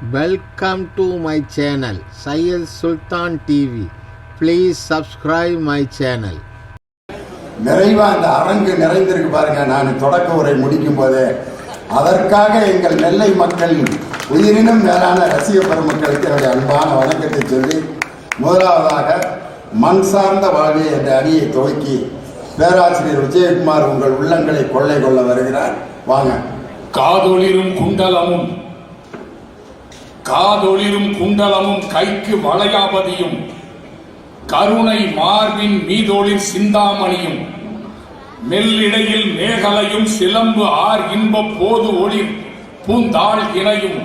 Welcome to my channel Syed Sultan TV. Please subscribe my channel. நிறைவா அந்த அரங்கு நிறைந்திருக்கு பாருங்க. நான் தொடக்க உரை முடிக்கும் போதே அதற்காக எங்கள் நெல்லை மக்கள் உயிரினும் மேலான ரசிக பெருமக்களுக்கு என்னுடைய அன்பான வணக்கத்தை சொல்லி, முதலாவதாக மண் சார்ந்த வாழ்வே என்ற அணியை துவக்கி பேராசிரியர் விஜயகுமார் உங்கள் உள்ளங்களை கொள்ளை கொள்ள வருகிறார். வாங்க. காதொளிரும் குண்டலமும் கைக்கு வளையாபதியும் கருணை மார்பின் மீதொளிர் சிந்தாமணியும் மெல்லிடையில் மேகலையும் சிலம்பு ஆர் இன்ப போது ஒளிர் பூந்தாள் இணையும்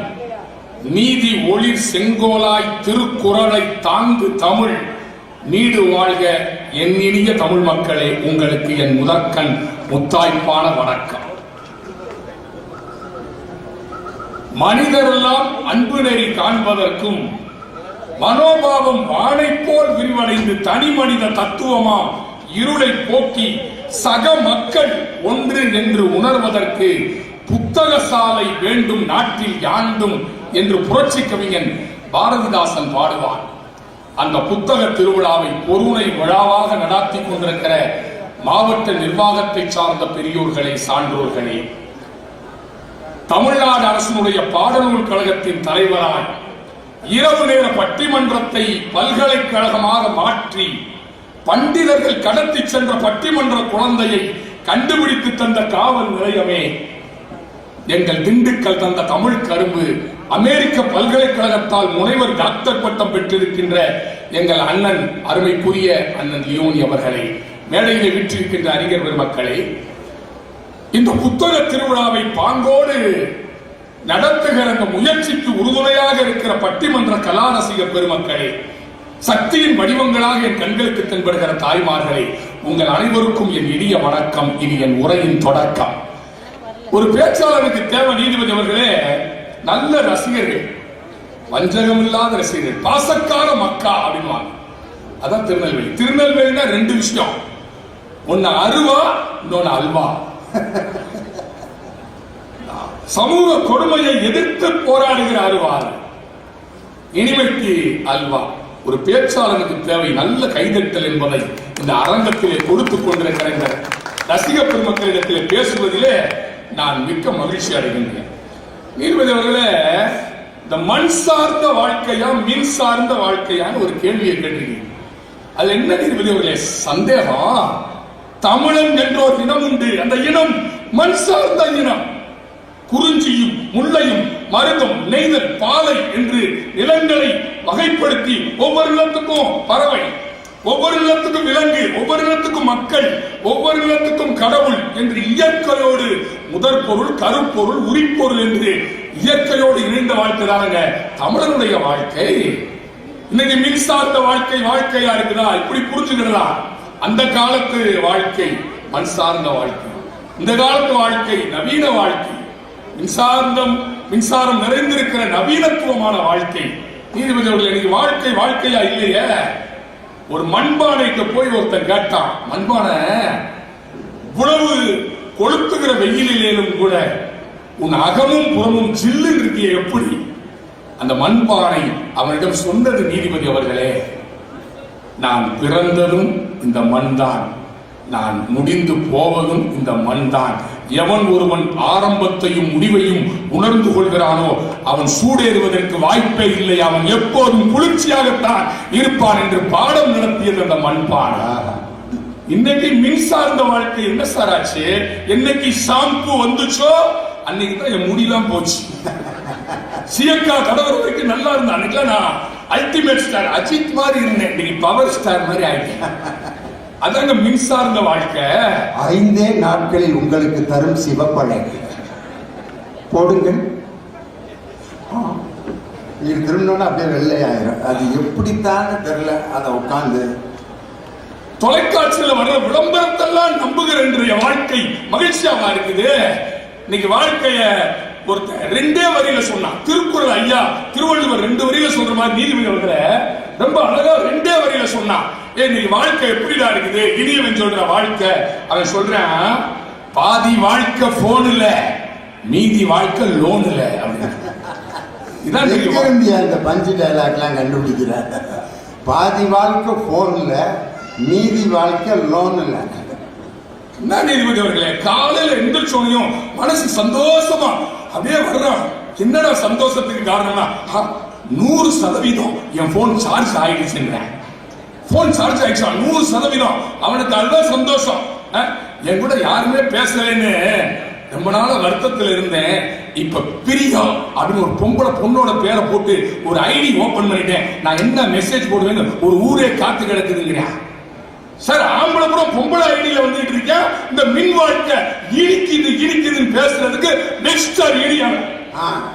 நீதி ஒளிர் செங்கோலாய் திருக்குறளை தாங்கு தமிழ் நீடு வாழ்க. என் இனிய தமிழ் மக்களே, உங்களுக்கு என் முதற்கண் முத்தாய்ப்பான வணக்கம். மனிதரெல்லாம் அன்பு நெறி காண்பதற்கும் மனோபாவம் வானை போல் விரிவடைந்து தனி மனித தத்துவமாம் இருளை போக்கி சக மக்கள் ஒன்று என்று உணர்வதற்கு புத்தக சாலை வேண்டும் நாட்டில் யாண்டும் என்று புரட்சி கவிஞன் பாரதிதாசன் பாடுவார். அந்த புத்தக திருவிழாவை பொருளை விழாவாக நடாத்தி கொண்டிருக்கிற மாவட்ட நிர்வாகத்தை சார்ந்த பெரியோர்களே, சான்றோர்களே, தமிழ்நாடு அரசினுடைய பாடநூல் கழகத்தின் தலைவராய் இரவு நேர பட்டிமன்றத்தை பல்கலைக்கழகமாக மாற்றி பண்டிதர்கள் கடத்தி சென்ற பட்டிமன்ற குழந்தையை கண்டுபிடித்து தந்த காவல் நிலையமே, எங்கள் திண்டுக்கல் தந்த தமிழ் கரும்பு, அமெரிக்க பல்கலைக்கழகத்தால் முனைவர் டாக்டர் பட்டம் பெற்றிருக்கின்ற எங்கள் அண்ணன், அருமைக்குரிய அண்ணன் லியோனி அவர்களே, மேடையிலே விற்றிருக்கின்ற அறிஞர் பெருமக்களே, இந்த புத்தக திருவிழாவை பாங்கோடு நடத்துகிற அந்த முயற்சிக்கு உறுதுணையாக இருக்கிற பட்டிமன்ற கலாரசிக பெருமக்களே, சக்தியின் வடிவங்களாக என் கண்களுக்கு தென்படுகிற தாய்மார்களே, உங்கள் அனைவருக்கும் என் இனிய வணக்கம். இது என் உரையின் தொடக்கம். ஒரு பேச்சாளருக்கு தேவை நீதிபதி அவர்களே நல்ல ரசிகர்கள், வஞ்சகம் இல்லாத ரசிகர்கள், பாசக்கார மக்கா அப்படின்வாங்க. அதான் திருநெல்வேலி. திருநெல்வேலினா ரெண்டு விஷயம், ஒன்னு அருவா, இன்னொன்னு அல்வா. சமூக கொடுமையை எதிர்த்து போராடுகிற அருவாள், இனிமைக்கு அல்வா. ஒரு பேச்சாளருக்கு தேவை நல்ல கைதட்டல் என்பதை இந்த அரங்கத்திலே கொடுத்துக் கொண்டிருக்கிற இந்த ரசிக பெருமக்களிடத்திலே பேசுவதிலே நான் மிக்க மகிழ்ச்சி அடைகின்றேன். நீதிபதி அவர்களே, இந்த மண் சார்ந்த வாழ்க்கையா மின் சார்ந்த வாழ்க்கையான்னு ஒரு கேள்வியை கேட்டிருக்கீங்க. அது என்ன நீதிபதி அவர்களே சந்தேகம்? தமிழன் என்ற ஒரு இனம் உண்டு. அந்த இனம் மண் சார்ந்த இனம். குறிஞ்சியும் முல்லையும் மருதம் நெய்தல் பாலை என்று நிலங்களை வகைப்படுத்தி ஒவ்வொரு நிலத்துக்கும் பறவை, ஒவ்வொரு நிலத்துக்கும் விலங்கு, ஒவ்வொரு நிலத்துக்கும் மக்கள், ஒவ்வொரு நிலத்துக்கும் கடவுள் என்று இயற்கையோடு முதற் பொருள், கருப்பொருள், உரிப்பொருள் என்று இயற்கையோடு இணைந்த வாழ்க்கை தானங்க தமிழனுடைய வாழ்க்கை. இன்னைக்கு மின் சார்ந்த வாழ்க்கையா இருக்குதா? இப்படி புரிஞ்சுக்கிறதா? அந்த காலத்து வாழ்க்கை மண் சார்ந்த வாழ்க்கை, இந்த காலத்து வாழ்க்கை நவீன வாழ்க்கை, மின்சாரம் நிறைந்திருக்கிற நவீனத்துவமான வாழ்க்கை. நீதிபதி அவர்கள், இன்னைக்கு வாழ்க்கையா இல்லையே. ஒரு மண்பானைக்கு போய் ஒருத்தன் கேட்டான், மண்பானை இவ்வளவு கொளுத்துகிற வெயிலிலும் கூட உன் அகமும் புறமும் ஜில்லு இருக்கிய எப்படி? அந்த மண்பானை அவனிடம் சொன்னது, நீதிபதி அவர்களே, நான் பிறந்ததும் இந்த மண் தான், நான் முடிந்து போவதும் இந்த மண் தான். எவன் ஒருவன் ஆரம்பத்தையும் முடிவையும் உணர்ந்து கொள்கிறானோ அவன் சூடேறுவதற்கு வாய்ப்பே இல்லை, அவன் எப்போதும் குளிர்ச்சியாகத்தான் இருப்பான் என்று பாடம் நடத்தியது அந்த மண்பானை. இன்னைக்கு மின்சார்ந்த வாழ்க்கை என்ன சார் ஆச்சு? என்னைக்கு ஷாம்பு வந்துச்சோ அன்னைக்கு தான் என் முடியெல்லாம் போச்சு. சியக்கா கடவுள் வரைக்கும் நல்லா இருந்தா, அன்னைக்கு நான் அல்டிமேட் ஸ்டார் அஜித் மாதிரி இருந்தேன், இன்னைக்கு பவர் ஸ்டார் மாதிரி ஆயிட்டேன். அதாங்க மின்சார்ந்த வாழ்க்கை. 5 நாட்களில் உங்களுக்கு தரும் சிவப்பழை போடுங்கள். நீங்க திரும்பினோன்னா அப்படியே வெள்ளையாயிரும். அது எப்படித்தான் தெரியல. அதை உட்கார்ந்து தொலைக்காட்சியில் வர்ற விளம்பரத்தெல்லாம் நம்புகிற இன்றைய வாழ்க்கை மகிழ்ச்சியாவா இருக்குது. இன்னைக்கு வாழ்க்கைய ஒருத்தர் 2 வரியில சொன்னான். திருக்குறள் ஐயா திருவள்ளுவர் 2 வரியில சொல்ற மாதிரி நீதிபதி அவர்களை ரொம்ப அழகா 2 வரியில சொன்னான். இன்னைக்கு வாழ்க்கை எப்படிடா இருக்குது? இனியவன் சொல்ற வாழ்க்கை, அவன் சொல்றான், பாதி வாழ்க்கை போன் இல்ல, மீதி வாழ்க்கை லோன் இல்ல. இதான் இந்தியா இந்த பஞ்சு டைலாக்லாம் கண்டுபிடிக்கிற. பாதி வாழ்க்கை போன்ல, மீதி வாழ்க்கை லோன்ல. என்ன நீதிபதி அவர்களே, காலையில எந்திரிச்சோனையும் மனசு சந்தோஷமா அப்படியே வர்றான். என்னடா சந்தோஷத்துக்கு காரணம்னா 100% என் போன் சார்ஜ் ஆயிடுச்சுங்கிறேன். போன் சார்ஜ் ஆயிடுச்சா 100%. அவனுக்கு அதுதான் சந்தோஷம். என் கூட யாருமே பேசலன்னு ரொம்ப நாள வருத்தத்தில் இருந்தேன். இப்ப பிரியா அப்படின்னு ஒரு பொண்ணோட பேரை போட்டு ஒரு ஐடி ஓபன் பண்ணிட்டேன். நான் என்ன மெசேஜ் போடுவேன்னு ஒரு ஊரே காத்து கிடக்குதுங்கிறேன். சார், ஆம்பளை கூட பொம்பளை ஐடியில வந்துட்டு இருக்கேன். இந்த மின் வாழ்க்கை இடிக்குதுன்னு பேசுறதுக்கு மிஸ்டர் இடியாவன்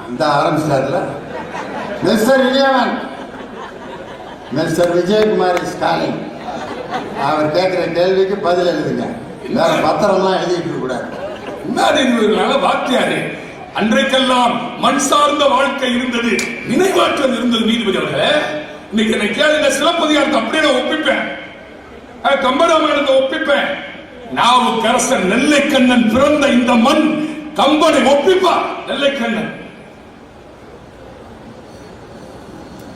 இந்த ஆரம்பிச்சார்ல. மிஸ்டர் இடியாவன், மிஸ்டர் விஜயகுமார் ஸ்டாலின் அவர் கேட்கிற கேள்விக்கு பதில் எழுதுங்க. வேற பத்திரம்லாம் எழுதிட்டு கூடாது. வாத்தியாரு, அன்றைக்கெல்லாம் மண் சார்ந்த வாழ்க்கை இருந்தது, நினைவாற்றல் இருந்தது. நீதிபதி அவர்களே, இன்னைக்கு என்ன கேளுங்க, சிலப்பதிகாரத்தை அப்படியே நான் ஒப்பிப்பேன், கம்பராமாயணத்தை ஒப்பிப்பேன். நாவுக்கரசர் நெல்லைக்கண்ணன் பிறந்த இந்த மண் கம்பனை ஒப்பிப்பா. நெல்லைக்கண்ணன்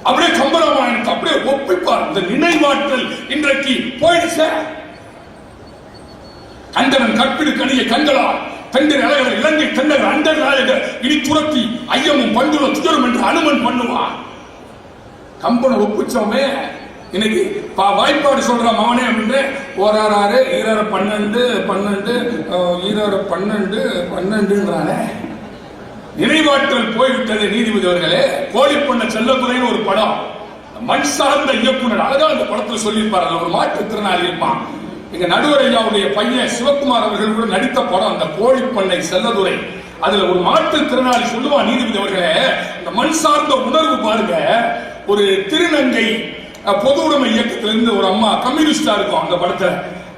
அப்படியே கம்பராமாயணத்தை அப்படியே ஒப்பிப்பார். இந்த நினைவாற்றல் இன்றைக்கு போயிடுச்சு. கண்டனன் கற்பிடு கணிய கண்களா பெண்டிர் அழகர் இலங்கை தென்னகர் அண்டர் நாயகர் இனி துரத்தி ஐயமும் பண்டுல துயரும் என்று அனுமன் பண்ணுவான். கம்பனை ஒப்பிச்சோமே. இன்னைக்கு வாய்ப்பாடு சொல்றான் அவனே அப்படின்னு ஓராறு ஈராறு 12 நினைவாற்றல் போய்விட்டது. நீதிபதி அவர்களே, கோழிப்பண்ண செல்லத்துறைன்னு ஒரு படம், மண் சார்ந்த இயக்குனர் அழகா அந்த படத்தில் சொல்லியிருப்பார். ஒரு மாற்றுத்திறனாளி இருப்பான். எங்க நடுவர் ஐயாவுடைய பையன் சிவகுமார் அவர்கள் கூட நடித்த படம் அந்த கோழிப்பண்ணை செல்லதுரை. அதுல ஒரு மாற்றுத்திறனாளி சொல்லுவான், நீதிபதி அவர்களே, இந்த மண் சார்ந்த உணர்வு பாருங்க. ஒரு திருநங்கை பொது உடைமை இயக்கத்திலிருந்து ஒரு அம்மா கம்யூனிஸ்டா இருக்கும் அந்த படத்துல.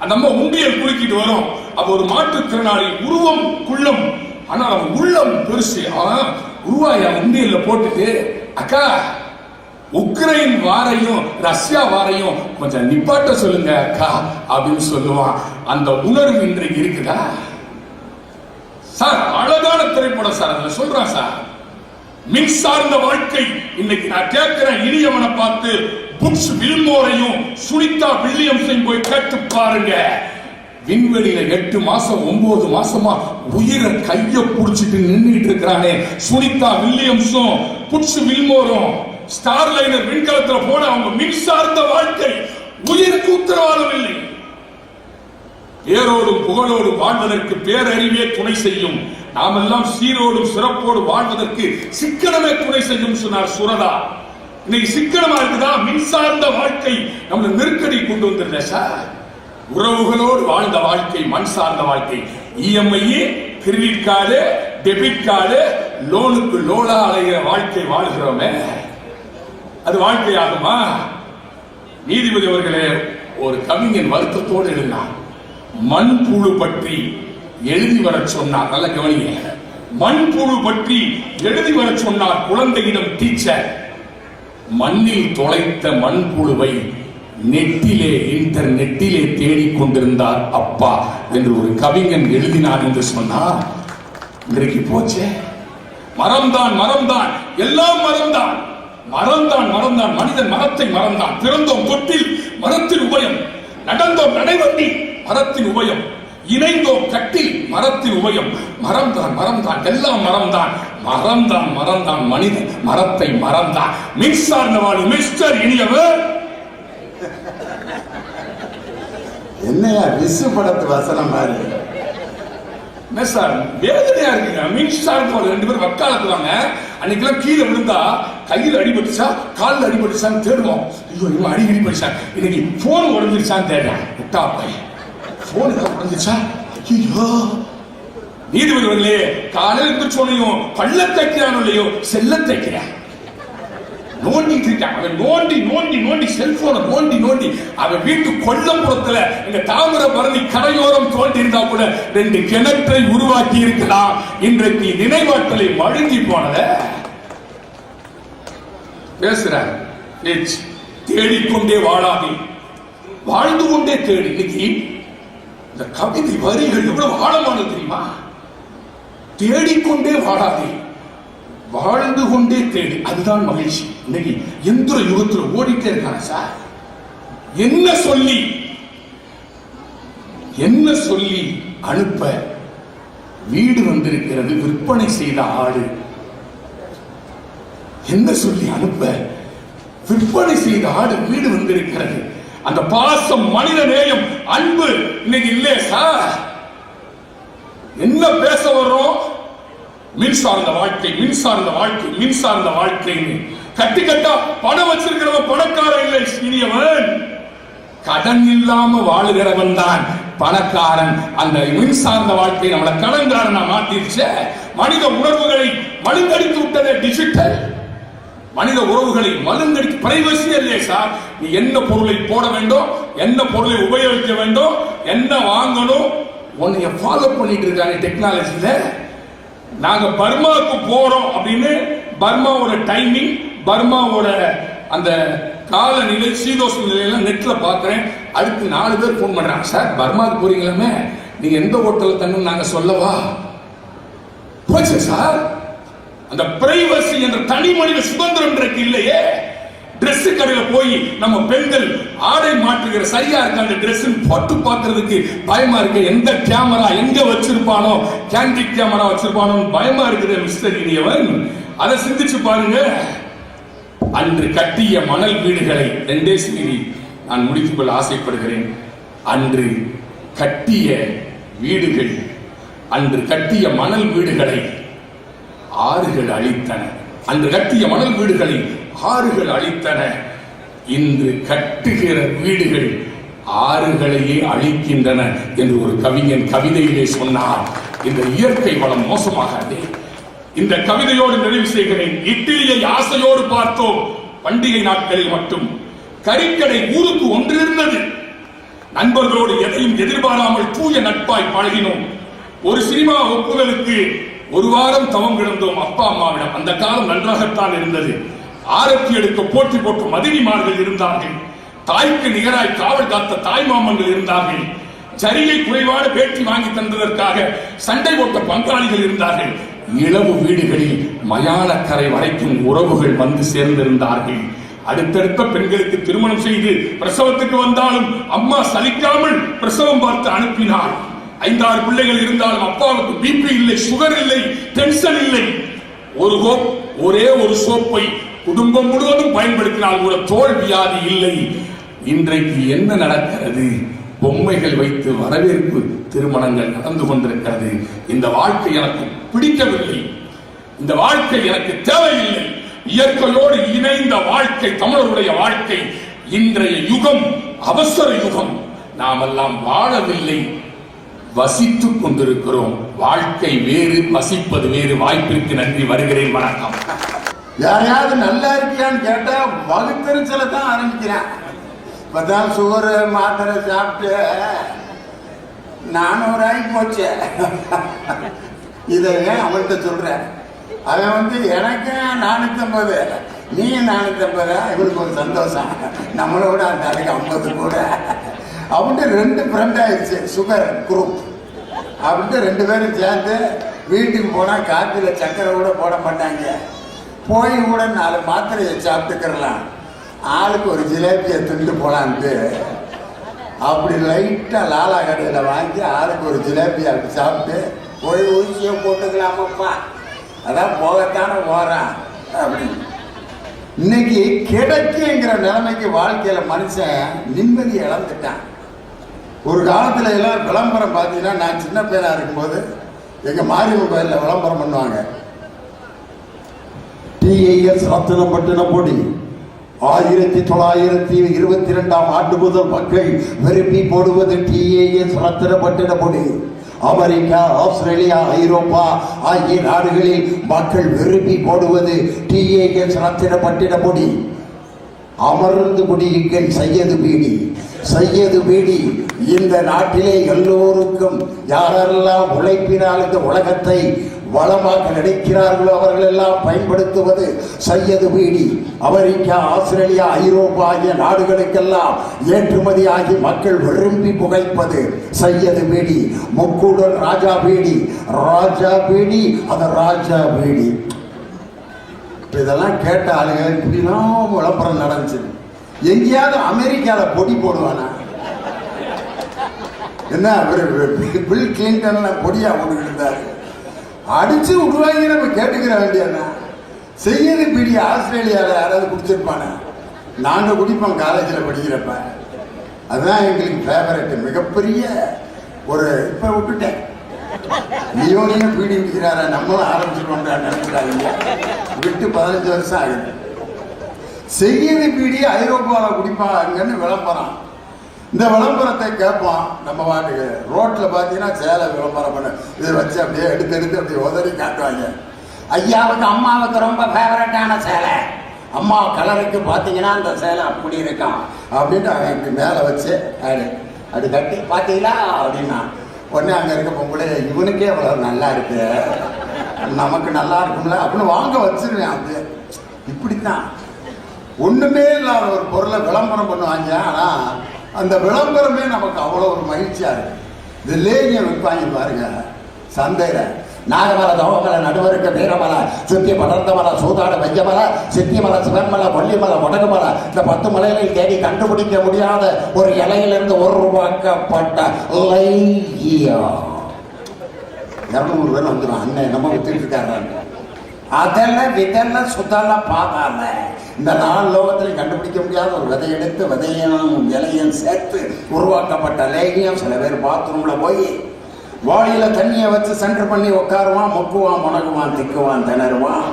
அந்த அம்மா உண்டியல் குலுக்கிட்டு வரும். அப்ப ஒரு மாற்றுத்திறனாளி உருவம் குள்ளம், ஆனா அவன் உள்ளம் பெருசு. உருவாய உண்டியல்ல போட்டுட்டு, அக்கா உக்ரைன் வாரையும் ரஷ்யா வாரையும் கொஞ்சம் நிப்பாட்ட சொல்லுங்க அக்கா அப்படின்னு சொல்லுவான். அந்த உணர்வு இன்றைக்கு இருக்குதா சார்? அழகான திரைப்படம் சார். அதுல சொல்றான் சார், மின் சார்ந்த வாழ்க்கை. இன்னைக்கு நான் கேட்கிறேன், இனியவனை பார்த்து புட்ஸ் வில்மோரையும் சுனிதா வில்லியம்ஸையும் போய் கேட்டு பாருங்க. விண்வெளியில 8 மாசம் 9 மாசமா உயிரை கைய புடிச்சிட்டு நின்றுட்டு இருக்கிறானே சுனிதா வில்லியம்ஸும் புட்ஸ் வில்மோரும். ஸ்டார்லைனர் விண்கலத்துல போன அவங்க மின் சார்ந்த வாழ்க்கை. உயிருக்கு உத்தரவாதம் இல்லை. பேரோடும் புகழோடும் வாழ்வதற்கு பேரறிவே துணை செய்யும். நாமெல்லாம் சீரோடும் சிறப்போடு வாழ்வதற்கு சிக்கனமே துணை செய்யும் சொன்னார் சுரதா. இன்னைக்கு சிக்கனமா இருக்குதா? மின்சார்ந்த வாழ்க்கை நம்மள நெருக்கடி கொண்டு வந்துருந்த சார். உறவுகளோடு வாழ்ந்த வாழ்க்கை மண் சார்ந்த வாழ்க்கை. EMI, credit card, debit card, லோனுக்கு லோலா அலைகிற வாழ்க்கை வாழ்கிறோமே, அது வாழ்க்கையாகுமா? நீதிபதி அவர்களே, ஒரு கவிஞன் வருத்தத்தோடு எழுதினார். மண்புழு பற்றி எழுதி வர சொன்னார். நல்ல கவனிங்க. மண்புழு பற்றி எழுதி வர சொன்னார் குழந்தையிடம் டீச்சர். மண்ணில் தொலைத்த மண்புழுவை நெட்டிலே இன்டர்நெட்டிலே தேடிக் கொண்டிருந்தார் அப்பா என்று ஒரு கவிஞன் எழுதினார் என்று சொன்னார். இன்றைக்கு போச்சே. மரம்தான் மரம்தான், எல்லாம் மரம்தான். மரம்தான் மரம்தான், மனிதன் மரத்தை மறந்தான். பிறந்தோம் தொட்டில் மரத்தின் உபயம், நடந்தோம் நடைவண்டி மரத்தின் உபயம், இணைந்தோம் கட்டில் மரத்தின் உபயம். மரம்தான் மரம்தான், எல்லாம் மரம்தான். மரம்தான் மரம்தான், மனிதன் மரத்தை மறந்தான். மின்சார்ந்த வாழ்வு மிஸ்டர் இனியவர். என்னையா விசு படத்து வசனம் மாதிரி என்ன சார் வேதனையா இருக்குங்க. மின்சார்ந்த 2 பேரும் வக்காலத்துவாங்க. அன்னைக்கெல்லாம் கீழே விழுந்தா கையில் அடிபட்டுச்சா காலில் அடிபட்டுச்சான்னு தேடுவோம். ஐயோ இவன் அடிக்கடி படிச்சா. இன்னைக்கு போன் உடஞ்சிருச்சான்னு தேடுறேன். போன் உடஞ்சிச்சா? ஐயோ. நீதிபதிகளே, காலையில் இருந்து சொன்னையும் பள்ள தைக்கிறான் இல்லையோ செல்ல தைக்கிறான். நோண்டிட்டு இருக்கான். அவன் நோண்டி நோண்டி நோண்டி செல்போனை நோண்டி நோண்டி அவன் வீட்டு கொல்லப்புறத்துல இந்த தாமிரபரணி கரையோரம் தோண்டி இருந்தா கூட 2 கிணற்றை உருவாக்கி இருக்கலாம். இன்றைக்கு நினைவாற்றலை மழுங்கி போனத பேசுறார். தேடிக்கொண்டே வாழாதே, வாழ்ந்து கொண்டே தேடி. இன்னைக்கு இந்த கவிதை வரிகள் எவ்வளவு ஆழமானது தெரியுமா? தேடிக்கொண்டே வாழாதே, வாழ்ந்து கொண்டே தேடு, அதுதான் மகிழ்ச்சி. இன்னைக்கு எந்திர யுகத்தில் ஓடிட்டே இருக்காங்க சார். என்ன சொல்லி அனுப்ப? வீடு வந்திருக்கிறது, விற்பனை செய்த ஆடு. என்ன சொல்லி அனுப்ப? விற்பனை செய்த ஆடு வீடு வந்திருக்கிறது. அந்த பாசம், மனித நேயம், அன்பு இன்னைக்கு இல்லையே சார். என்ன பேச வர்றோம்? மின்சார்ந்த வாழ்க்கை, மின்சார்ந்த வாழ்க்கை, மின்சார்ந்த வாழ்க்கை. கட்டி கட்டா பணம் வச்சிருக்கிறவன் பணக்காரன் இல்லை, சீனியவன். கடன் இல்லாம வாழுகிறவன் தான் பணக்காரன். அந்த மின்சார்ந்த வாழ்க்கை நம்மளை கடன்காரனா மாத்திருச்ச. மனித உணர்வுகளை மழுங்கடித்து விட்டதே டிஜிட்டல். மனித உறவுகளை மழுங்கடித்து, பிரைவசி இல்லையே சார். நீ என்ன பொருளை போட வேண்டும், என்ன பொருளை உபயோகிக்க வேண்டும், என்ன வாங்கணும், உன்னைய ஃபாலோ பண்ணிட்டு இருக்காங்க டெக்னாலஜியில. நாங்க பர்மாவுக்கு போறோம் அப்படின்னு பர்மாவோட டைமிங், பர்மாவோட அந்த காலநிலை, சீதோஷ நிலையெல்லாம் நெட்ல பாக்குறேன். அடுத்து 4 பேர் போன் பண்றாங்க, சார் பர்மாவுக்கு போறீங்களாமே, நீங்க எந்த ஹோட்டல்ல தங்கணும் நாங்க சொல்லவா? போச்சு சார். அந்த பிரைவசி என்ற தனி மனித சுதந்திரம் இருக்கு இல்லையே. டிரெஸ் கடையில போய் நம்ம பெண்கள் ஆடை மாற்றுகிற சரியா இருக்கு அந்த டிரெஸ் போட்டு பார்க்கிறதுக்கு பயமா இருக்கு. எந்த கேமரா எங்க வச்சிருப்பானோ, கேண்டிட் கேமரா வச்சிருப்பானோ பயமா இருக்குது மிஸ்டர் இனியவன். அதை சிந்திச்சு பாருங்க. அன்று கட்டிய மணல் வீடுகளை, 2 செய்தி நான் முடித்துக் கொள்ள ஆசைப்படுகிறேன். அன்று கட்டிய வீடுகள், அன்று கட்டிய மணல் வீடுகளை ஆறுகள் அழித்தன. அன்று கட்டிய மணல் வீடுகளை ஆறுகள் அழித்தன. இன்று கட்டுகிற வீடுகள் ஆறுகளையே அழிக்கின்றன என்று ஒரு கவிஞன் கவிதையிலே சொன்னார். இந்த இயற்கை வளம் மோசமாகாதே. இந்த கவிதையோடு நிறைவு செய்கிறேன். இட்லியை ஆசையோடு பார்த்தோம். பண்டிகை நாட்களில் மட்டும் கறிக்கடை ஊருக்கு ஒன்று இருந்தது. நண்பர்களோடு எதையும் எதிர்பாராமல் தூய நட்பாய் பழகினோம். ஒரு சினிமா ஒப்புதலுக்கு 1 வாரம் தவம் கிடந்தோம் அப்பா அம்மாவிடம். அந்த காலம் நன்றாகத்தான் இருந்தது. ஆரத்தி எடுக்க போட்டி போட்டு மதினிமார்கள் இருந்தார்கள். தாய்க்கு நிகராய் காவல் காத்த தாய்மாமன்கள் இருந்தார்கள். சரியை குறைவான வேட்டி வாங்கி தந்ததற்காக சண்டை போட்ட பங்காளிகள் இருந்தார்கள். இளவு வீடுகளில் மயானக்கரை வரைக்கும் உறவுகள் வந்து சேர்ந்திருந்தார்கள். அடுத்தடுத்த பெண்களுக்கு திருமணம் செய்து பிரசவத்துக்கு வந்தாலும் அம்மா சலிக்காமல் பிரசவம் பார்த்து அனுப்பினார். 5-6 பிள்ளைகள் இருந்தாலும் அப்பாவுக்கு பிபி இல்லை, சுகர் இல்லை, டென்ஷன் இல்லை. ஒரே ஒரு சோப்பை குடும்பம் முழுவதும் பயன்படுத்தினால் கூட தோல் வியாதி இல்லை. இன்றைக்கு என்ன நடக்கிறது? பொம்மைகள் வைத்து வரவேற்பு திருமணங்கள் நடந்து கொண்டிருக்கிறது. இந்த வாழ்க்கை எனக்கு பிடிக்கவில்லை, இந்த வாழ்க்கை எனக்கு தேவையில்லை. இயற்கையோடு இணைந்த வாழ்க்கை தமிழருடைய வாழ்க்கை. இன்றைய யுகம் அவசர யுகம். நாமெல்லாம் வாழவில்லை, வசித்துக் கொண்டிருக்கிறோம். வாழ்க்கை வேறு, வசிப்பது வேறு. வாய்ப்பிற்கு நன்றி. வருகிறேன். வணக்கம். யாரையாவது நல்லா இருக்கியான்னு கேட்டா வகுத்தறிச்சலை தான் ஆரம்பிக்கிறேன். இப்பதான் சுகர் மாத்திரை சாப்பிட்டு 400 ஆகி போச்சு. இதை ஏன் அவன்கிட்ட சொல்றேன்? அவன் எனக்கு 450, நீ 450, இவனுக்கு ஒரு சந்தோஷம். நம்மளோட அந்த அதுக்கு 50 கூட. அப்படின்ட்டு 2 ஃப்ரெண்ட் ஆயிடுச்சு, சுகர் குரூப். அப்படின்ட்டு 2 பேரும் சேர்ந்து வீட்டுக்கு போனால் காப்பியில் சக்கரை கூட போட மாட்டாங்க. போய் கூட 4 மாத்திரையை சாப்பிட்டுக்கிறலாம், ஆளுக்கு ஒரு ஜிலேபியை திண்டு போலான்ட்டு அப்படி லைட்டாக லாலா கடையில் வாங்கி ஆளுக்கு ஒரு ஜிலேபி அப்படி சாப்பிட்டு போய் ஊசியை போட்டுக்கலாமப்பா, அதான் போகத்தானே போகிறான் அப்படின்னு. இன்னைக்கு கிடைக்குங்கிற நிலைமைக்கு வாழ்க்கையில் மனுஷன் நிம்மதி இழந்துட்டான். ஒரு காலத்தில் எல்லாம் விளம்பரம் பார்த்தீங்கன்னா, நான் சின்ன பேராக இருக்கும்போது எங்கள் மாரியம்மன் கோயிலில் விளம்பரம் பண்ணுவாங்க. டிஏஎஸ் ரத்தினப்பட்டின பொடி 1922ஆம் ஆண்டு முதல் மக்கள் விரும்பி போடுவது டிஏஎஸ் ரத்தினப்பட்டின பொடி. அமெரிக்கா, ஆஸ்திரேலியா, ஐரோப்பா ஆகிய நாடுகளில் மக்கள் விரும்பி போடுவது டிஏஎஸ் ரத்தினப்பட்டின பொடி. அமர்ந்து குடியுங்கள் சையது பீடி. சையது பீடி இந்த நாட்டிலே எல்லோருக்கும், யாரெல்லாம் உழைப்பினால் இந்த உலகத்தை வளமாக நினைக்கிறார்களோ அவர்கள் எல்லாம் பயன்படுத்துவது சையது பீடி. அமெரிக்கா, ஆஸ்திரேலியா, ஐரோப்பா ஆகிய நாடுகளுக்கெல்லாம் ஏற்றுமதி ஆகி மக்கள் விரும்பி புகைப்பது சையது பீடி. முக்கூடல் ராஜா பீடி, ராஜா பீடி, அது ராஜா பீடி. இப்போ இதெல்லாம் கேட்ட ஆளுங்க இப்படிலாம் விளம்பரம் நடந்துச்சு. எங்கேயாவது அமெரிக்காவில் பொடி போடுவானா? என்ன பில் கிளின்டன் பொடியா போட்டுக்கிட்டு இருந்தாரு, அடிச்சு விடுவாங்க. நம்ம கேட்டுக்கிற வேண்டியதுதான். செய்யது பிடி ஆஸ்திரேலியாவில் யாராவது குடிச்சிருப்பானே? நாங்கள் குடிப்போம் காலேஜில் படிக்கிறப்ப. அதுதான் எங்களுக்கு ஃபேவரட், மிகப்பெரிய ஒரு. இப்போ விட்டுட்டேன், லியோனியும் பீடி விற்கிறார, நம்மளும் ஆரம்பிச்சுக்கொண்டா நினைச்சிட்டாங்க. விட்டு 15 வருஷம் ஆகுது. செய்யது பீடி ஐரோப்பாவில் குடிப்பாங்கன்னு விளம்பரம். இந்த விளம்பரத்தை கேட்போம் நம்ம வாட்டுக்கு. ரோட்டில் பார்த்தீங்கன்னா சேலை விளம்பரம் பண்ண இதை வச்சு அப்படியே எடுத்து அப்படியே உதறி காட்டுவாங்க. ஐயாவுக்கு அம்மாவுக்கு ரொம்ப ஃபேவரட்டான சேலை, அம்மா கலருக்கு பார்த்தீங்கன்னா அந்த சேலை அப்படி இருக்கான் அப்படின்ட்டு அவன் மேலே வச்சு அப்படி கட்டி பார்த்தீங்களா அப்படின்னா உடனே அங்கே இருக்க பொம்பளை, இவனுக்கே அவ்வளோ நல்லா இருக்கு, நமக்கு நல்லா இருக்கும்ல அப்படின்னு வாங்க வச்சிருவேன். அது இப்படித்தான் ஒன்றுமே இல்லாத ஒரு பொருளை விளம்பரம் பண்ணுவாங்க. ஆனால் அந்த விளம்பரமே நமக்கு அவ்வளோ ஒரு மகிழ்ச்சியாக இருக்கு. இது லேகியம் விற்பாங்க பாருங்க சந்தையில். நாகமலை, தவமலை, நடுவருக்கு வீரமலை, சுத்தி படர்ந்தமலை, சூதாடு வெஞ்சமலை, சித்திமலை, சிவன்மலை, கொல்லிமலை, முடகுமலை, இந்த 10 மலைகளில் தேடி கண்டுபிடிக்க முடியாத ஒரு இலையிலிருந்து உருவாக்கப்பட்ட லேகியம். 200 பேர் வந்துடும். அண்ணன் நம்ம வித்துட்டு இருக்காரு. அதெல்லாம் விதெல்லாம் சுத்தெல்லாம் பார்க்காம இந்த 4 லோகத்திலையும் கண்டுபிடிக்க முடியாத ஒரு விதை எடுத்து விதையும் இலையும் சேர்த்து உருவாக்கப்பட்ட லேகியம். சில பேர் பாத்ரூம்ல போய் வாளியில தண்ணியை வச்சு சென்டர் பண்ணி உட்காருவான், முக்குவான், முனகுவான், திக்குவான், திணறுவான்.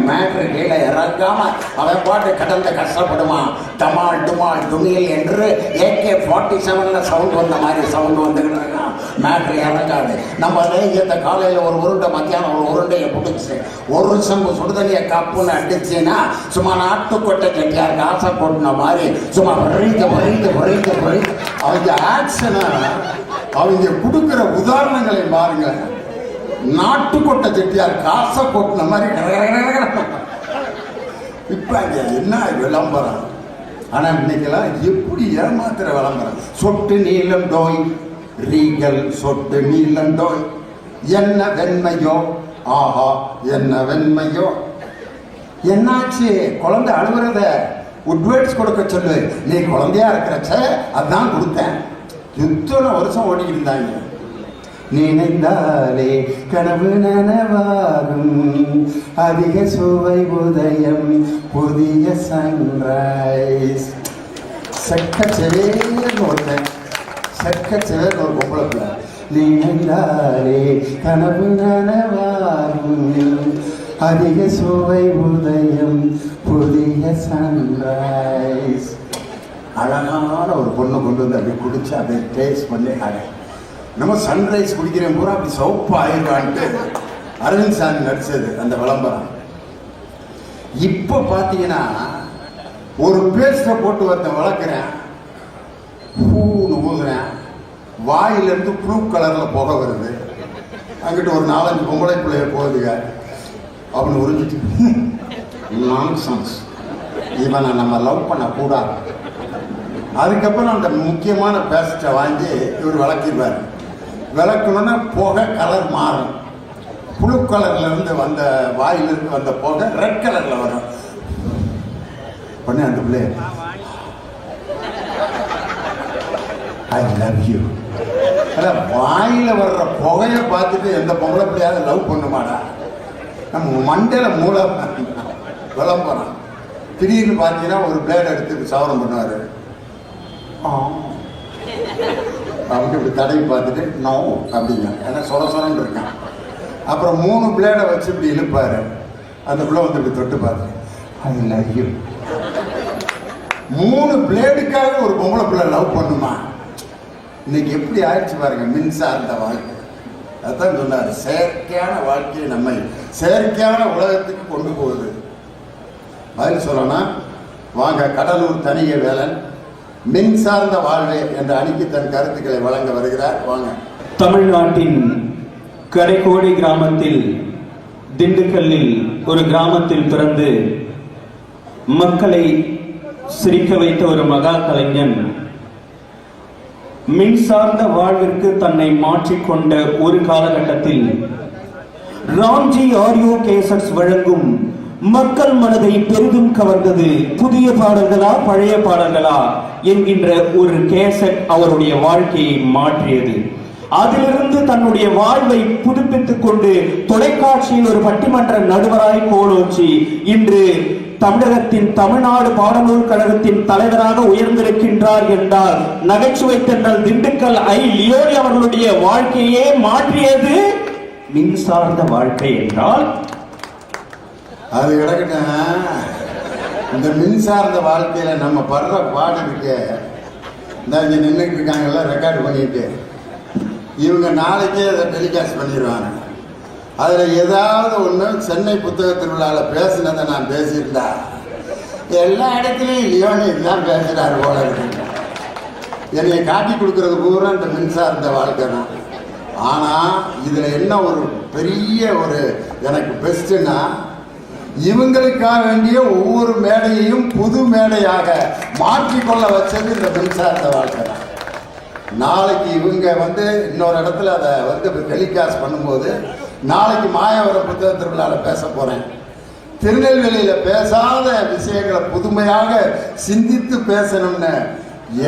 மேட்ரு கீழே இறங்காம அவன் பாட்டு கடந்த கஷ்டப்படுவான். டமால் டுமால் துணியில் என்று AK-47 சவுண்ட் வந்த மாதிரி சவுண்ட் வந்துக்கிட்டு இருக்கான். மேட்ரு இறங்காது. நம்ம லேகியத்தை காலையில் ஒரு உருண்டை, மத்தியானம் ஒரு உருண்டையை பிடிச்சி ஒரு செம்பு சுடுதண்ணியை கப்புன்னு அடிச்சுன்னா சும்மா நாட்டுக்கொட்டை கட்டியாருக்கு ஆசை போட்டுன மாதிரி சும்மா அவங்க ஆக்ஷனை அவங்க கொடுக்குற உதாரணங்களை பாருங்க. நாட்டுக்கொட்டை செட்டியார் காசை கொட்டின மாதிரி. இப்ப என்ன விளம்பரம்! ஆனா இன்னைக்கெல்லாம் எப்படி ஏமாத்துற விளம்பரம். சொட்டு நீளம் டோய், ரீகல் சொட்டு நீளம் டோய், என்ன வெண்மையோ, ஆஹா என்ன வெண்மையோ. என்னாச்சு? குழந்தை அழுகுறத உட்வேர்ட்ஸ் கொடுக்க சொல்லு. நீ குழந்தையா இருக்கிறச்ச அதான் கொடுத்தேன். எத்தனை வருஷம் ஓடிக்கிட்டு இருந்தாங்க. நினைந்தாலே கனவு நனவாகும், அதிக சுவை உதயம், புதிய சன்ரைஸ். செக்கச்செவேன்னு ஒருத்தன், செக்கச்செவேன்னு ஒரு பொம்பளை பிள்ளை. நினைந்தாலே கனவு நனவாகும், அதிக சுவை உதயம், புதிய சன்ரைஸ். அழகான ஒரு பொண்ணை கொண்டு வந்து அப்படி குடிச்சு அப்படியே டேஸ்ட் பண்ணி நம்ம சன்ரைஸ் குடிக்கிறேன் பூரா அப்படி சோப்பு ஆயிடுவான்ட்டு அரவிந்த் சாமி நடிச்சது அந்த விளம்பரம். இப்போ பார்த்தீங்கன்னா ஒரு பேஸ்ட்டை போட்டு ஒருத்தன் வளர்க்குறேன், பூன்னு ஊதுறேன், வாயிலிருந்து ப்ளூ கலரில் புகை வருது. அங்கிட்ட ஒரு 4-5 பொம்பளை பிள்ளைய போகுதுங்க. அப்படின்னு உறிஞ்சிட்டு நான்சென்ஸ், இவனை நம்ம லவ் பண்ணக்கூடாது. அதுக்கப்புறம் அந்த முக்கியமான பேஸ்ட்டை வாங்கி இவர் விளக்கிடுவார். விளக்கணுன்னா புகை கலர் மாறும். ப்ளூ கலர்லேருந்து வந்த வாயிலிருந்து வந்த புகை ரெட் கலரில் வரும். உடனே அந்த பிள்ளை ஐ லவ் யூ. அதான் வாயில் வர்ற புகையை பார்த்துட்டு எந்த பொம்பளை பிள்ளையாவது லவ் பண்ணுமாடா? நம்ம மண்டையில் மூளை விளம்பரம். திடீர்னு பார்த்தீங்கன்னா ஒரு பிளேட் எடுத்து சவரம் பண்ணுவார். அவங்க இப்படி தடவி பார்த்துட்டு நோ அப்படிங்க, ஏன்னா சொரன்னு இருக்கான். அப்புறம் 3 பிளேடை வச்சு இப்படி இழுப்பாரு. அந்த பிள்ளை வந்து இப்படி தொட்டு பார்த்து ஐ லவ் யூ. 3 பிளேடுக்காக ஒரு பொம்பளை பிள்ளை லவ் பண்ணுமா? இன்னைக்கு எப்படி ஆயிடுச்சு பாருங்க மின்சார்ந்த வாழ்க்கை. அதான் சொன்னார், செயற்கையான வாழ்க்கையை நம்மை செயற்கையான உலகத்துக்கு கொண்டு போகுது. பதில் சொல்லணும் வாங்க. கடலூர் தனிய வேலன் மின்சார்ந்த வாழ்வே என்ற அணிக்கு தன் கருத்துக்களை வழங்க வருகிறார். வாங்க. தமிழ்நாட்டின் கரைக்கோடி கிராமத்தில், திண்டுக்கல்லில் ஒரு கிராமத்தில் பிறந்து மக்களை சிரிக்க வைத்த ஒரு மகா கலைஞன் மின்சார்ந்த வாழ்விற்கு தன்னை மாற்றிக்கொண்ட ஒரு காலகட்டத்தில் ராம்ஜி ஆடியோ கேசட்ஸ் வழங்கும் மக்கள் மனதை பெரிதும் கவர்ந்தது புதிய பாடல்களா பழைய பாடல்களா என்கின்ற ஒரு கேசட் அவருடைய வாழ்க்கையை மாற்றியது. அதிலிருந்து தன்னுடைய வாழ்வை புதுப்பித்துக் கொண்டு தொலைக்காட்சியில் ஒரு பட்டிமன்ற நடுவராய் கோலோச்சி இன்று தமிழகத்தின் தமிழ்நாடு பாடநூல் கழகத்தின் தலைவராக உயர்ந்திருக்கின்றார் என்றால் நகைச்சுவை தென்றல் திண்டுக்கல் ஐ. லியோனி அவர்களுடைய வாழ்க்கையே மாற்றியது மின்சார்ந்த வாழ்க்கை என்றால் அது கிடக்கட்டும். இந்த மின்சார்ந்த வாழ்க்கையில நம்ம படுற பாடு இருக்கு. இந்த இங்க நின்றுட்டு இருக்காங்கல்ல, ரெக்கார்டு பண்ணிட்டு இவங்க நாளைக்கே அதை டெலிகாஸ்ட் பண்ணிடுவாங்க. அதில் ஏதாவது ஒன்று சென்னை புத்தக திருவிழாவில் பேசினதை நான் பேசியிருந்தா எல்லா இடத்துலையும் லியோனி இதுதான் பேசுகிறாரு போல இருக்கு. என்னை காட்டி கொடுக்கறது பூரா இந்த மின்சார்ந்த வாழ்க்கை தான். ஆனால் இதில் என்ன ஒரு பெரிய ஒரு எனக்கு பெஸ்ட்டுன்னா, இவங்களுக்காக வேண்டிய ஒவ்வொரு மேடையையும் புது மேடையாக மாற்றிக்கொள்ள வச்சது இந்த மின்சார்ந்த வாழ்க்கை தான். நாளைக்கு இவங்க இன்னொரு இடத்துல அதை டெலிகாஸ்ட் பண்ணும்போது, நாளைக்கு மாயவரம் புத்தக திருவிழாவில் பேச போகிறேன். திருநெல்வேலியில் பேசாத விஷயங்களை புதுமையாக சிந்தித்து பேசணும்னு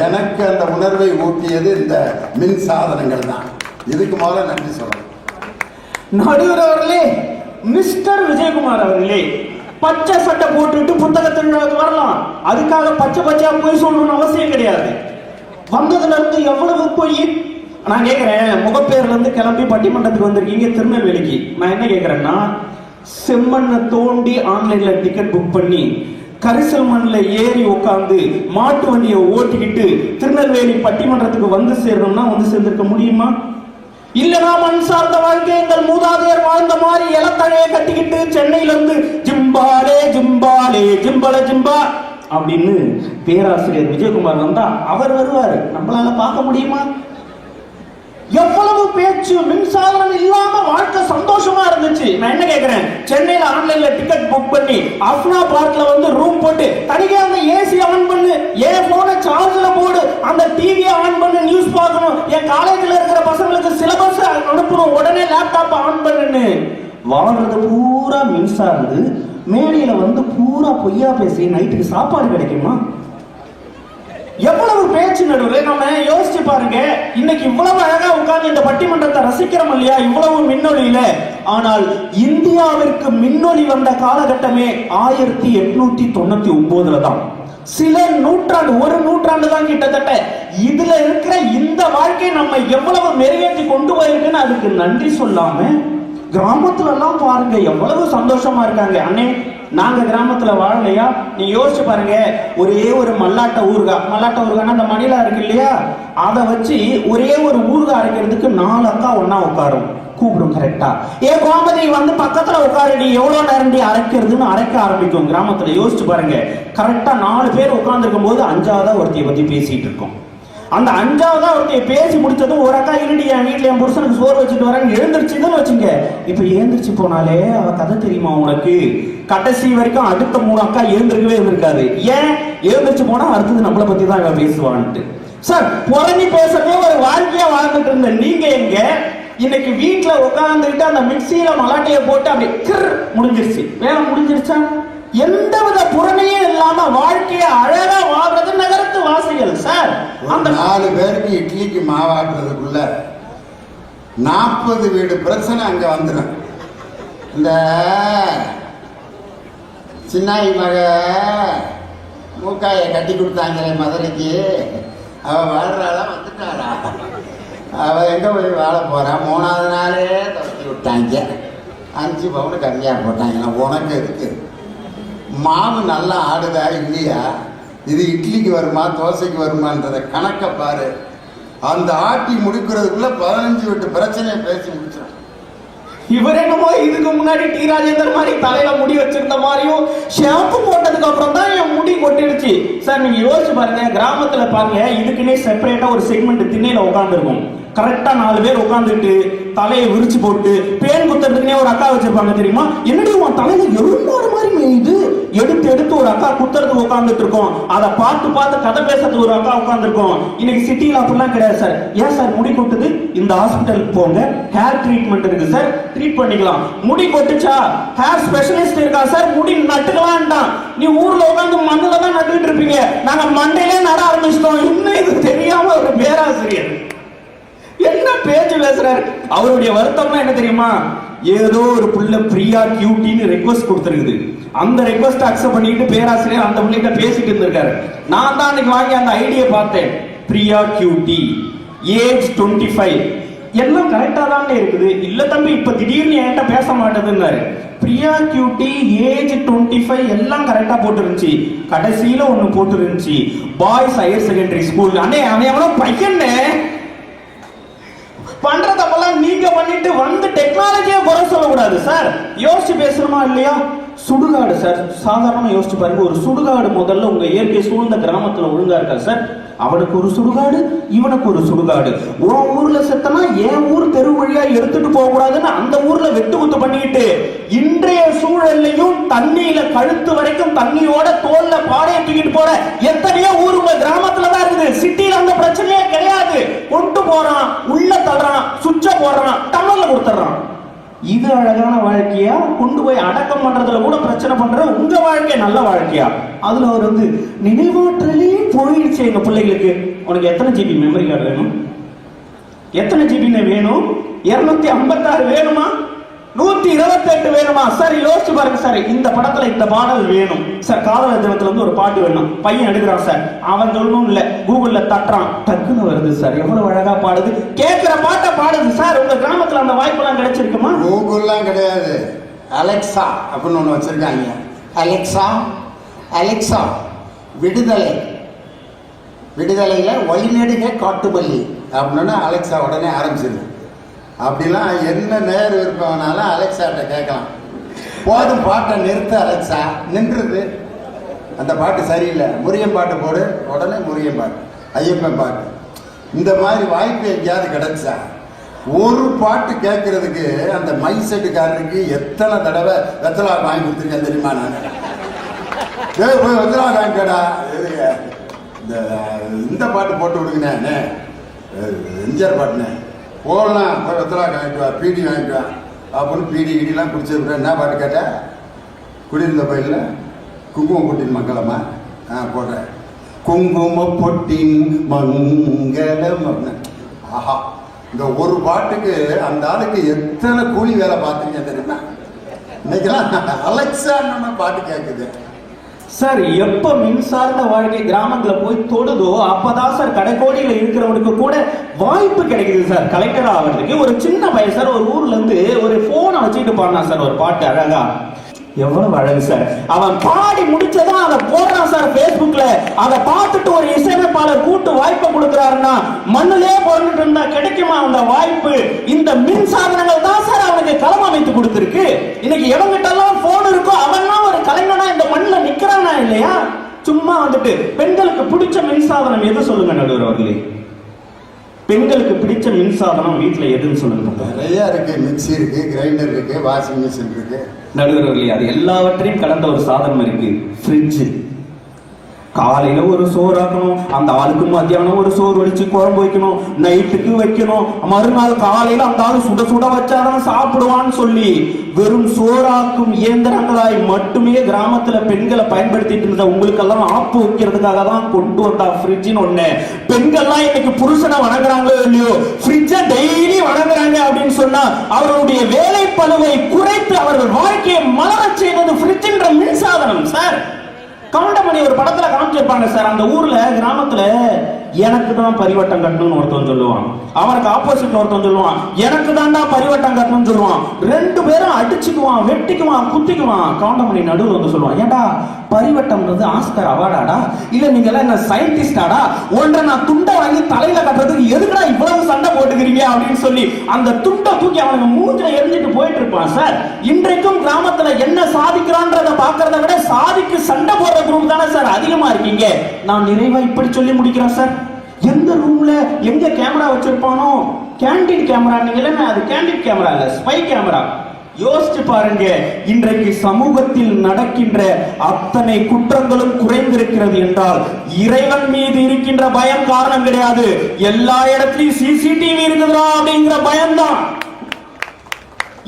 எனக்கு அந்த உணர்வை ஊட்டியது இந்த மின் சாதனங்கள் தான். இதுக்கு முதல்ல நன்றி சொல்லணும். நடுவர் அவர்களே, மிஸ்டர் விஜயகுமார் அவர்களே, பச்சை சட்டை போட்டுட்டு புத்தக திருவிழாவுக்கு வரலாம். அதுக்காக பச்சை பச்சையா போய் சொல்லணும்னு அவசியம் கிடையாது. வந்ததுல இருந்து எவ்வளவு போய் நான் கேட்கிறேன், முகப்பேர்ல இருந்து கிளம்பி பட்டிமன்றத்துக்கு வந்திருக்கீங்க திருநெல்வேலிக்கு. நான் என்ன கேட்கிறேன்னா, செம்மண்ணை தோண்டி ஆன்லைன்ல டிக்கெட் புக் பண்ணி கரிசல் மண்ணில் ஏறி உட்காந்து மாட்டு வண்டியை ஓட்டிக்கிட்டு திருநெல்வேலி பட்டிமன்றத்துக்கு வந்து சேரணும்னா வந்து சேர்ந்திருக்க முடியுமா? இல்லனா மண் சார்ந்த வாழ்க்கை எங்கள் மூதாதையர் வாழ்ந்த மாதிரி இலத்தழையை கட்டிக்கிட்டு சென்னையில இருந்து ஜிம்பாலே ஜிம்பாலே ஜிம்பல ஜிம்பா அப்படின்னு பேராசிரியர் விஜயகுமார் வந்தா அவர் வருவாரு, நம்மளால பார்க்க முடியுமா? எவ்வளவு பேச்சு, மின்சாதனம் இல்லாம வாழ்க்கை சந்தோஷமா இருந்துச்சு. நான் என்ன கேட்கிறேன், சென்னையில ஆன்லைன்ல டிக்கெட் புக் பண்ணி அப்னா பார்க்ல ரூம் போட்டு தனிக்கே அந்த ஏசி ஆன் பண்ணு, என் போனை சார்ஜ்ல போடு, அந்த டிவியை ஆன் பண்ணு, நியூஸ் பார்க்கணும், என் காலேஜ்ல இருக்கிற பசங்களுக்கு சிலபஸ் அனுப்பணும், உடனே லேப்டாப் ஆன் பண்ணுன்னு வாழ்றது பூரா மின்சார்ந்து மேடையில பூரா பொய்யா பேசி நைட்டுக்கு சாப்பாடு கிடைக்குமா? எவ்வளவு பேச்சு நடுவில் நம்ம யோசிச்சு பாருங்க. இன்னைக்கு இவ்வளவு அழகா உட்கார்ந்து இந்த பட்டிமன்றத்தை ரசிக்கிறோம் இல்லையா, இவ்வளவு மின்னொலியில. ஆனால் இந்தியாவிற்கு மின்னொலி வந்த காலகட்டமே 1899 தான். சில நூற்றாண்டு, ஒரு நூற்றாண்டு தான் கிட்டத்தட்ட. இதுல இருக்கிற இந்த வாழ்க்கை நம்ம எவ்வளவு மெருகேற்றி கொண்டு போயிருக்குன்னு அதுக்கு நன்றி சொல்லாம கிராமத்துல எல்லாம் பாருங்க எவ்வளவு சந்தோஷமா இருக்காங்க. அண்ணே, நாங்க கிராமத்துல வாழலையா? நீ யோசிச்சு பாருங்க, ஒரே ஒரு மல்லாட்ட ஊறுகாய் அந்த மணிலா இருக்கு இல்லையா, அதை வச்சு ஒரே ஒரு ஊறுகாய் அரைக்கிறதுக்கு 4 அக்கா ஒன்னா உட்காரும், கூப்பிடும் கரெக்டா. கோமதி பக்கத்துல உட்காரடி, எவ்வளவு நேரம் அரைக்கிறதுன்னு அரைக்க ஆரம்பிக்கும். கிராமத்துல யோசிச்சு பாருங்க, கரெக்டா 4 பேர் உட்கார்ந்து இருக்கும் போது 5ஆவதா ஒருத்தைய பத்தி பேசிட்டு இருக்கோம். அந்த 5ஆவதா ஒருத்தைய பேசி முடிச்சதும் ஒரு அக்கா இருடி, என் வீட்டுல என் புருஷனுக்கு சோறு வச்சுட்டு வரேன்னு எழுந்திருச்சுன்னு வச்சுங்க. இப்ப எழுந்திருச்சு போனாலே அவ கதை தெரியுமா உனக்கு? கடைசி வரைக்கும் அடுத்த 3 அக்கா எழுந்திருக்கவே இருந்திருக்காது. ஏன்? எழுந்திருச்சு போனா அடுத்தது நம்மளை பத்தி தான் இவன் பேசுவான்ட்டு. சார், புறணி பேசுறதே ஒரு வாழ்க்கையா வாழ்ந்துட்டு இருந்த நீங்க எங்க இன்னைக்கு வீட்டுல உட்கார்ந்துட்டு அந்த மிக்சியில மலாட்டைய போட்டு அப்படி முடிஞ்சிருச்சு, வேலை முடிஞ்சிருச்சா? எந்தவித புறணியும் இல்லாம வாழ்க்கைய அழகா வாழ்றது நகரத்து வாசிகள். சார், அந்த 4 பேருக்கு இட்லிக்கு மாவாக்குறதுக்குள்ள 40 வீடு பிரச்சனை அங்க வந்துடும். இந்த சின்னாயி மக மூக்காயை கட்டி கொடுத்தாங்களே மதுரைக்கு, அவ வாழ்றாளா வந்துட்டாளா? அவ எங்க போய் வாழ போறா? 3ஆவது நாளே துவச்சி விட்டாங்க, 5 பவுன் கம்மியா போட்டாங்க. உனக்கு எதுக்கு? மாவு நல்லா ஆடுதா இல்லையா? இது இட்லிக்கு வருமா தோசைக்கு வருமான்றத கணக்க பாரு. அந்த ஆட்டி முடிக்கிறதுக்குள்ள 15 வீட்டு பிரச்சனையை பேசி முடிச்சிடும். இவர் என்னமோ இதுக்கு முன்னாடி டி ராஜேந்தர் மாதிரி தலையில முடி வச்சிருந்த மாதிரியும் ஷாம்பு போட்டதுக்கு அப்புறம் தான் என் முடி கொட்டிடுச்சு. சார், நீங்க யோசிச்சு பாருங்க, கிராமத்துல பாருங்க, இதுக்குன்னே செப்பரேட்டா ஒரு செக்மெண்ட் திண்ணையில உட்கார்ந்து இருக்கும். கரெக்டா 4 பேர் உட்கார்ந்துட்டு தலையை விரிச்சு போட்டு பேன் குத்துறதுக்குனே ஒரு அக்கா வச்சிருப்பாங்க தெரியுமா? என்னடி உன் தலையில எறும்பாடு மாதிரி மேயுது, எடுத்து எடுத்து ஒரு அக்கா குத்துறதுக்கு உட்கார்ந்துட்டு இருக்கோம். அதை பார்த்து பார்த்து கதை பேசுறதுக்கு ஒரு அக்கா உட்கார்ந்துருக்கோம். இன்னைக்கு சிட்டில அப்படிலாம் கிடையாது சார். ஏன் சார் முடி கொட்டுது? இந்த ஹாஸ்பிட்டலுக்கு போங்க, ஹேர் ட்ரீட்மெண்ட் இருக்கு சார், ட்ரீட் பண்ணிக்கலாம். முடி கொட்டுச்சா, ஹேர் ஸ்பெஷலிஸ்ட் இருக்கா சார், முடி நட்டுக்கலாம்டா. நீ ஊர்ல உட்காந்து மண்ணுல தான் நட்டுட்டு இருப்பீங்க, நாங்க மண்டையிலே நட ஆரம்பிச்சிட்டோம். இன்னும் இது தெரியாம ஒரு பேராசிரியர் என்ன பேச்சு பேசுறாரு. அவருடைய வருத்தம்னா என்ன தெரியுமா? ஏதோ ஒரு புள்ள பிரியா கியூட்டின்னு ரெக்வஸ்ட் கொடுத்திருக்குது. அந்த ரெக்வஸ்ட் அக்செப்ட் பண்ணிட்டு பேராசிரியர் அந்த புள்ளைகிட்ட பேசிட்டு இருந்திருக்காரு. நான் தான் அன்னைக்கு வாங்கி அந்த ஐடியா பார்த்தேன். பிரியா கியூட்டி, ஏஜ் 25, எல்லாம் கரெக்டா தான் இருக்குது. இல்ல தம்பி இப்ப திடீர்னு என்கிட்ட பேச மாட்டேதுன்னாரு. பிரியா கியூட்டி, ஏஜ் 25 எல்லாம் கரெக்டா போட்டு இருந்துச்சு. கடைசியில ஒண்ணு போட்டு இருந்துச்சு, பாய்ஸ் ஹையர் செகண்டரி ஸ்கூல். அண்ணே அவன் பையன்னு பண்றதெல்லாம் நீங்க பண்ணிட்டு வந்து டெக்னாலஜியை குறை சொல்லக்கூடாது சார். யோசிச்சு பேசணுமா இல்லையா? சுடுகாடு சார், சாதாரணமா யோசிச்சு பாருங்க. ஒரு சுடுகாடு முதல்ல உங்க இயற்கை சூழ்ந்த கிராமத்துல ஒழுங்கா இருக்கா சார்? அவனுக்கு ஒரு சுடுகாடு, இவனுக்கு ஒரு சுடுகாடு. உன் ஊர்ல செத்தனா என் ஊர் தெரு வழியா எடுத்துட்டு போக கூடாதுன்னு அந்த ஊர்ல வெட்டு குத்து பண்ணிக்கிட்டு இன்றைய சூழல்லையும் தண்ணியில கழுத்து வரைக்கும் தண்ணியோட தோல்ல பாடையை தூக்கிட்டு போற எத்தனையோ ஊர் உங்க கிராமத்துல தான் இருக்குது. சிட்டில அந்த பிரச்சனையே கிடையாது. கொண்டு போறான், உள்ள தள்ளுறான், சுவிட்ச போடுறான், டம்ளர்ல கொடுத்துறான். இது அழகான வாழ்க்கையா? கொண்டு போய் அடக்கம் பண்றதுல கூட பிரச்சனை பண்ற உங்க வாழ்க்கை நல்ல வாழ்க்கையா? அதுல அவர் வந்து நினைவாற்றலே போயிடுச்சு எங்க பிள்ளைகளுக்கு. உனக்கு எத்தனை ஜிபி மெமரி கார்டு வேணும்? எத்தனை ஜிபி வேணும்? 256 வேணுமா? 128 வேணுமா? சார் யோசிச்சு பாருங்க சார். இந்த படத்துல இந்த பாடல் வேணும் சார். காதலர் தினத்துல இருந்து ஒரு பாட்டு வேணும். பையன் எடுக்கிறான் சார், அவன் சொல்லணும் இல்ல, கூகுள்ல தட்டுறான், டக்குன்னு வருது சார். எவ்வளவு அழகா பாடுது, கேட்கிற பாட்டை பாடுது சார். உங்க கிராமத்துல அந்த வாய்ப்பு எல்லாம் கிடைச்சிருக்குமா? கூகுள்லாம் கிடையாது, அலெக்சா அப்படின்னு ஒண்ணு வச்சிருக்காங்க. அலெக்சா, அலெக்சா விடுதலை, விடுதலையில வழிநெடுக காட்டுமல்லி அப்படின்னா அலெக்சா உடனே ஆரம்பிச்சிருது. அப்படிலாம் என்ன நேரம் இருப்பவனாலும் அலெக்சாட்ட கேட்கலாம். போதும் பாட்டை நிறுத்த அலெக்சா, நின்றுது. அந்த பாட்டு சரியில்லை, முருகன் பாட்டு போடு, உடனே முருகன் பாட்டு, ஐயப்பன் பாட்டு. இந்த மாதிரி வாய்ப்பு எங்கேயாவது கிடைச்சா ஒரு பாட்டு கேட்கறதுக்கு அந்த மை செட்டுக்காரருக்கு எத்தனை தடவை வெத்தலா வாங்கி கொடுத்துருக்கேன் தெரியுமா? நான் போய் வெத்தலா வாங்கிக்கடா, இந்த பாட்டு போட்டு விடுங்கண்ணே, எம்ஜிஆர் பாட்டுண்ணே, போடலாம், போய் வெத்தலா வாங்கிட்டு வா, பீடி வாங்கிட்டு வா அப்படின்னு பீடி கிடிலாம் குடிச்சிருக்கிறேன். என்ன பாட்டு கேட்டா? குடியிருந்த பயிரில் குங்கும பொட்டின் மங்களமா போடுறேன், குங்கும பொட்டின் மங்களம் அப்படின்னு. ஆஹா, இந்த ஒரு பாட்டுக்கு அந்த ஆளுக்கு எத்தனை கூலி வேலை பார்த்துருக்கேன் தெரியுமா? இன்னைக்கெல்லாம் அலெக்சான்னு பாட்டு கேட்குது சார். எப்ப மின்சார்ந்த வாழ்க்கை கிராமத்துல போய் தொடுதோ அப்பதான் சார் கடைக்கோடியில இருக்கிறவனுக்கு கூட வாய்ப்பு கிடைக்குது சார் கலெக்டர் ஆகிறதுக்கு. ஒரு சின்ன பையன் சார் ஒரு ஊர்ல இருந்து ஒரு போனை வச்சுட்டு பாடினான் சார் ஒரு பாட்டு அழகா. எவ்வளவு அழகு சார். அவன் பாடி முடிச்சதான் அதை போடுறான் சார் Facebookல. அதை பார்த்துட்டு ஒரு இசையமைப்பாளர் கூட்டு வாய்ப்பை கொடுக்கிறாருன்னா மண்ணிலே போட்டுட்டு இருந்தா கிடைக்குமா அந்த வாய்ப்பு? இந்த மின் சாதனங்கள் தான் சார் அவனுக்கு களம் அமைத்து கொடுத்திருக்கு. இன்னைக்கு எவங்கிட்ட எல்லாம் போன் இருக்கோ அவன்லாம் ஒரு கலைஞனா இந்த மண்ணில் நிக்கிறானா இல்லையா? சும்மா வந்துட்டு பெண்களுக்கு பிடிச்ச மின்சாதனம் எது சொல்லுங்க நடுவர் அவர்களே? பெண்களுக்கு பிடிச்ச மின்சாதனம் வீட்டுல எதுன்னு சொல்லுங்க. நிறைய இருக்கு, மிக்சி இருக்கு, கிரைண்டர் இருக்கு, வாஷிங் மிஷின் இருக்கு. நடுவர்களே, அது எல்லாவற்றையும் கலந்த ஒரு சாதனம் இருக்கு, ஃப்ரிட்ஜ். காலையில ஒரு சோறு ஆக்கணும், அந்த ஆளுக்கு மத்தியானம் ஒரு சோறு வடிச்சு குழம்பு வைக்கணும், நைட்டுக்கு வைக்கணும், மறுநாள் காலையில அந்த ஆளு சுட சுட வச்சாதான் சாப்பிடுவான்னு சொல்லி வெறும் சோறாக்கும் இயந்திரங்களாய் மட்டுமே கிராமத்துல பெண்களை பயன்படுத்திட்டு இருந்த உங்களுக்கெல்லாம் ஆப்பு வைக்கிறதுக்காக தான் கொண்டு வந்தா ஃப்ரிட்ஜ்னு ஒண்ணு. பெண்கள்லாம் இன்னைக்கு புருஷனை வணங்குறாங்களோ இல்லையோ, ஃப்ரிட்ஜ டெய்லி வணங்குறாங்க அப்படின்னு சொன்னா அவர்களுடைய வேலை பளுவை குறைத்து அவர்கள் வாழ்க்கையை மலர செய்வது ஃப்ரிட்ஜ்ன்ற மின்சாதனம் சார். கவுண்டமணி ஒரு படத்துல காமிச்சிருப்பாங்க சார். அந்த ஊர்ல கிராமத்துல எனக்கு தான் பரிவட்டம் கட்டணும்னு ஒருத்தன் சொல்லுவான், அவனுக்கு ஆப்போசிட்ல ஒருத்தன் சொல்லுவான் எனக்கு தான் பரிவட்டம் கட்டணும்னு சொல்லுவான். ரெண்டு பேரும் அடிச்சுக்குவான், வெட்டிக்குவான், குத்திக்குவான். கவுண்டமணி நடுவில் வந்து சொல்லுவான், ஏண்டா பரிவட்டம்ன்றது ஆஸ்கர் அவார்டாடா, இல்ல நீங்க எல்லாம் என்ன சயின்டிஸ்டாடா, ஒன்றை நான் துண்டை வாங்கி தலையில கட்டுறதுக்கு எதுக்குடா இவ்வளவு சண்டை போட்டுக்கிறீங்க அப்படின்னு சொல்லி அந்த துண்டை தூக்கி அவனுக்கு மூஞ்சில எரிஞ்சிட்டு போயிட்டு இருப்பான் சார். இன்றைக்கும் கிராமத்துல என்ன சாதிக்கிறான்றத பாக்குறத விட சாதிக்கு சண்டை போடுற குரூப் தானே சார் அதிகமா இருக்கீங்க. நான் நிறைவா இப்படி சொல்லி முடிக்கிறேன் சார். எந்த ரூம்ல எங்க கேமரா வச்சிருப்பானோ கேண்டீன் கேமரா நீங்களே, அது கேண்டீன் கேமரா இல்ல, ஸ்பை கேமரா. யோசிச்சு பாருங்க, இன்றைக்கு சமூகத்தில் நடக்கின்ற அத்தனை குற்றங்களும் குறைந்திருக்கிறது என்றால் இறைவன் மீது இருக்கின்ற பயம் காரணம் கிடையாது. எல்லா இடத்துலயும் சிசிடிவி இருக்குதா அப்படிங்கிற பயம்தான்.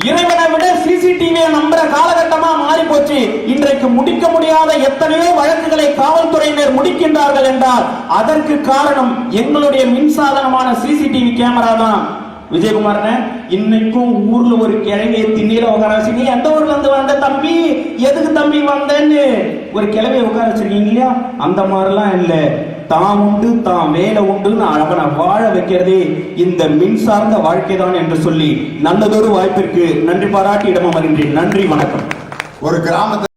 இறைவனை விட சிசிடிவியை நம்புற காலகட்டமா மாறி போச்சு. இன்றைக்கு முடிக்க முடியாத எத்தனையோ வழக்குகளை காவல்துறையினர் முடிக்கின்றார்கள் என்றால் அதற்கு காரணம் எங்களுடைய மின்சாதனமான சிசிடிவி கேமரா தான். விஜயகுமார், இன்னைக்கும் ஊர்ல ஒரு கிழவியை திண்ணில உட்கார வச்சு, நீ எந்த ஊர்ல இருந்து வந்த தம்பி, எதுக்கு தம்பி வந்தன்னு ஒரு கிழவியை உட்கார வச்சிருக்கீங்க இல்லையா? அந்த மாதிரிலாம் இல்ல, தான் உண்டு தான் வேலை உண்டுன்னு அவனை வாழ வைக்கிறதே இந்த மின்சார்ந்த வாழ்க்கை தான் என்று சொல்லி நல்லதொரு வாய்ப்பிற்கு நன்றி பாராட்டி இடமா வருகின்றேன். நன்றி, வணக்கம். ஒரு கிராமத்தில்